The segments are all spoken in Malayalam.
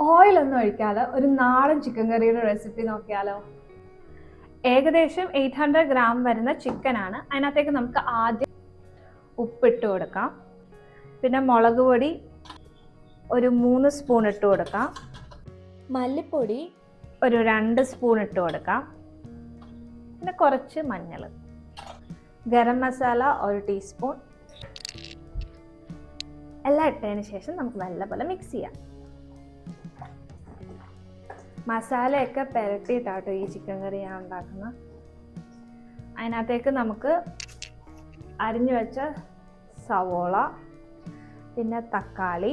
ഓയിലൊന്നും ഒഴിക്കാതെ ഒരു നാടൻ ചിക്കൻ കറിയുടെ റെസിപ്പി നോക്കിയാലോ? ഏകദേശം 800 ഗ്രാം വരുന്ന ചിക്കനാണ്. അതിനകത്തേക്ക് നമുക്ക് ആദ്യം ഉപ്പിട്ട് കൊടുക്കാം. പിന്നെ മുളക് പൊടി ഒരു 3 സ്പൂൺ ഇട്ട് കൊടുക്കാം. മല്ലിപ്പൊടി ഒരു 2 സ്പൂൺ ഇട്ട് കൊടുക്കാം. പിന്നെ കുറച്ച് മഞ്ഞൾ, ഗരം മസാല ഒരു ടീസ്പൂൺ. എല്ലാം ഇട്ടതിന് ശേഷം നമുക്ക് നല്ലപോലെ മിക്സ് ചെയ്യാം. മസാലയൊക്കെ പുരട്ടിയിട്ടാട്ടോ ഈ ചിക്കൻ കറി ഞാൻ ഉണ്ടാക്കുന്നത്. അതിനകത്തേക്ക് നമുക്ക് അരിഞ്ഞു വെച്ച സവോള, പിന്നെ തക്കാളി,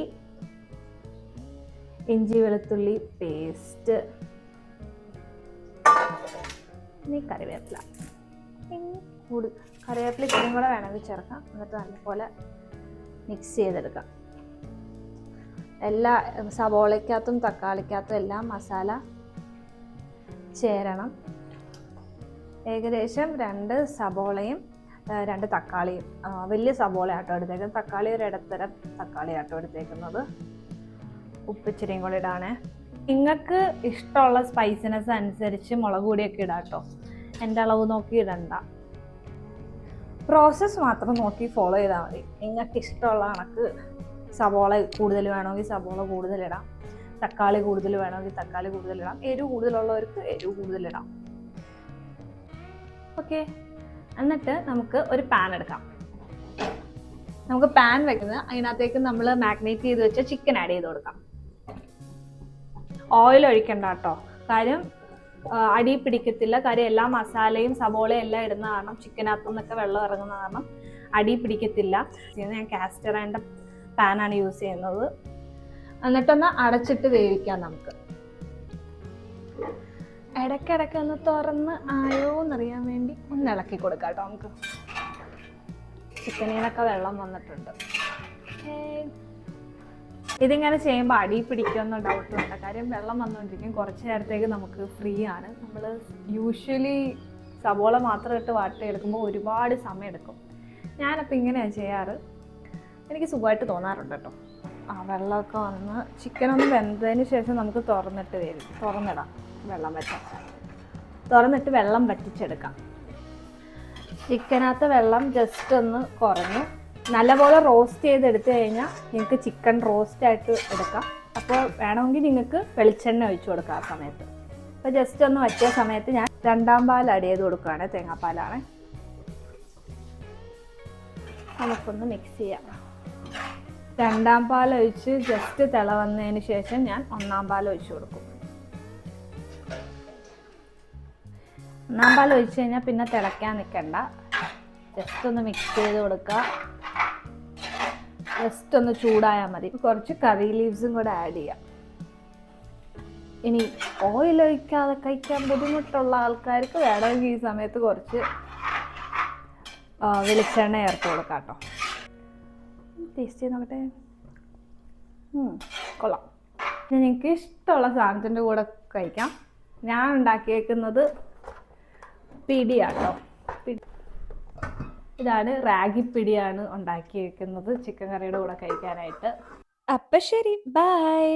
ഇഞ്ചി വെളുത്തുള്ളി പേസ്റ്റ്, ഇനി കറിവേപ്പില. കറിവേപ്പില ഇത്രയും കൂടെ വേണമെങ്കിൽ ചേർക്കാം. എന്നിട്ട് നല്ലപോലെ മിക്സ് ചെയ്തെടുക്കാം. എല്ലാ സവോളയ്ക്കകത്തും തക്കാളിക്കകത്തും എല്ലാം മസാല ചേരണം. ഏകദേശം 2 സവോളയും 2 തക്കാളിയും, വലിയ സവോള ആട്ടോ എടുത്തേക്കുന്നത്. തക്കാളി ഒരു ഇടത്തരം തക്കാളി ആട്ടോ എടുത്തേക്കുന്നത്. ഉപ്പിച്ചിരിയും കൂടെ ഇടാണേ. നിങ്ങൾക്ക് ഇഷ്ടമുള്ള സ്പൈസിനെസ് അനുസരിച്ച് മുളക് പൊടിയൊക്കെ ഇടാട്ടോ. എൻ്റെ അളവ് നോക്കി ഇടണ്ട. പ്രോസസ്സ് മാത്രം നോക്കി ഫോളോ ചെയ്താൽ മതി. നിങ്ങൾക്ക് ഇഷ്ടമുള്ള കണക്ക് സവോള കൂടുതൽ വേണമെങ്കിൽ സവോള കൂടുതലിടാം, തക്കാളി കൂടുതൽ വേണമെങ്കിൽ തക്കാളി കൂടുതലിടാം, എരിവ് കൂടുതലുള്ളവർക്ക് എരിവ് കൂടുതലിടാം. ഓക്കെ, എന്നിട്ട് നമുക്ക് ഒരു പാൻ എടുക്കാം. നമുക്ക് പാൻ വെക്കുന്നത് അതിനകത്തേക്ക് നമ്മൾ മാഗ്നേറ്റ് ചെയ്ത് വെച്ച ചിക്കൻ ആഡ് ചെയ്ത് കൊടുക്കാം. ഓയിൽ ഒഴിക്കണ്ട കേട്ടോ, കാര്യം അടി പിടിക്കത്തില്ല. കാര്യം എല്ലാ മസാലയും സവോളയും എല്ലാം ഇടുന്ന കാരണം, ചിക്കനകത്തു നിന്നൊക്കെ വെള്ളം ഇറങ്ങുന്ന കാരണം അടി പിടിക്കത്തില്ല. ഞാൻ കാസ്റ്റർ അയണിൻ്റെ പാനാണ് യൂസ് ചെയ്യുന്നത്. എന്നിട്ടൊന്ന് അടച്ചിട്ട് വേവിക്കാം. നമുക്ക് ഇടയ്ക്കിടയ്ക്ക് ഒന്ന് തുറന്ന് ആയോ എന്നറിയാൻ വേണ്ടി ഒന്ന് ഇളക്കി കൊടുക്കാം കേട്ടോ. നമുക്ക് ചിക്കനിന്നൊക്കെ വെള്ളം വന്നിട്ടുണ്ട്. ഇതിങ്ങനെ ചെയ്യുമ്പോൾ അടി പിടിക്കുമെന്ന് ഡൗട്ടുണ്ട്. കാര്യം വെള്ളം വന്നുകൊണ്ടിരിക്കും. കുറച്ച് നേരത്തേക്ക് നമുക്ക് ഫ്രീ ആണ്. നമ്മൾ യൂഷ്വലി സവോള മാത്രം ഇട്ട് വാട്ടിയെടുക്കുമ്പോൾ ഒരുപാട് സമയം എടുക്കും. ഞാനപ്പോൾ ഇങ്ങനെയാണ് ചെയ്യാറ്. എനിക്ക് സുഖമായിട്ട് തോന്നാറുണ്ട് കേട്ടോ. വെള്ളമൊക്കെ വന്ന് ചിക്കനൊന്ന് വെന്തതിന് ശേഷം നമുക്ക് തുറന്നിടാം. തുറന്നിട്ട് വെള്ളം വറ്റിച്ചെടുക്കാം. ചിക്കനകത്ത് വെള്ളം ജസ്റ്റ് ഒന്ന് കുറഞ്ഞു. നല്ലപോലെ റോസ്റ്റ് ചെയ്തെടുത്തു കഴിഞ്ഞാൽ നിങ്ങൾക്ക് ചിക്കൻ റോസ്റ്റ് ആയിട്ട് എടുക്കാം. അപ്പോൾ വേണമെങ്കിൽ നിങ്ങൾക്ക് വെളിച്ചെണ്ണ ഒഴിച്ചു കൊടുക്കാം ആ സമയത്ത്. അപ്പോൾ ജസ്റ്റ് ഒന്ന് വറ്റിയ സമയത്ത് ഞാൻ 2ാം പാൽ ആഡ് ചെയ്ത് കൊടുക്കുകയാണ്. തേങ്ങാപ്പാലാണ്. നമുക്കൊന്ന് മിക്സ് ചെയ്യാം. 2ാം പാൽ ഒഴിച്ച് ജസ്റ്റ് തിള വന്നതിന് ശേഷം ഞാൻ 1ാം പാൽ ഒഴിച്ചു കൊടുക്കും. 1ാം പാൽ ഒഴിച്ച് കഴിഞ്ഞാൽ പിന്നെ തിളയ്ക്കാൻ നിൽക്കണ്ട. ജസ്റ്റ് ഒന്ന് മിക്സ് ചെയ്ത് കൊടുക്കുക. ജസ്റ്റ് ഒന്ന് ചൂടായാൽ മതി. കുറച്ച് കറി ലീവ്സും കൂടെ ആഡ് ചെയ്യാം. ഇനി ഓയിൽ ഒഴിക്കാതെ കഴിക്കാൻ ബുദ്ധിമുട്ടുള്ള ആൾക്കാർക്ക് വേണമെങ്കിൽ ഈ സമയത്ത് കുറച്ച് വെളിച്ചെണ്ണ ചേർത്ത് കൊടുക്കാം കേട്ടോ. ടേസ്റ്റ് ചെയ്ത് നോക്കട്ടെ. കൊള്ളാം. നിങ്ങൾക്ക് ഇഷ്ടമുള്ള സാധനത്തിൻ്റെ കൂടെ കഴിക്കാം. ഞാൻ ഉണ്ടാക്കിയേക്കുന്നത് പിടിയാട്ടോ. ഇതാണ് റാഗി പിടിയാണ് ഉണ്ടാക്കി വെക്കുന്നത് ചിക്കൻ കറിയുടെ കൂടെ കഴിക്കാനായിട്ട്. അപ്പം ശരി, ബൈ.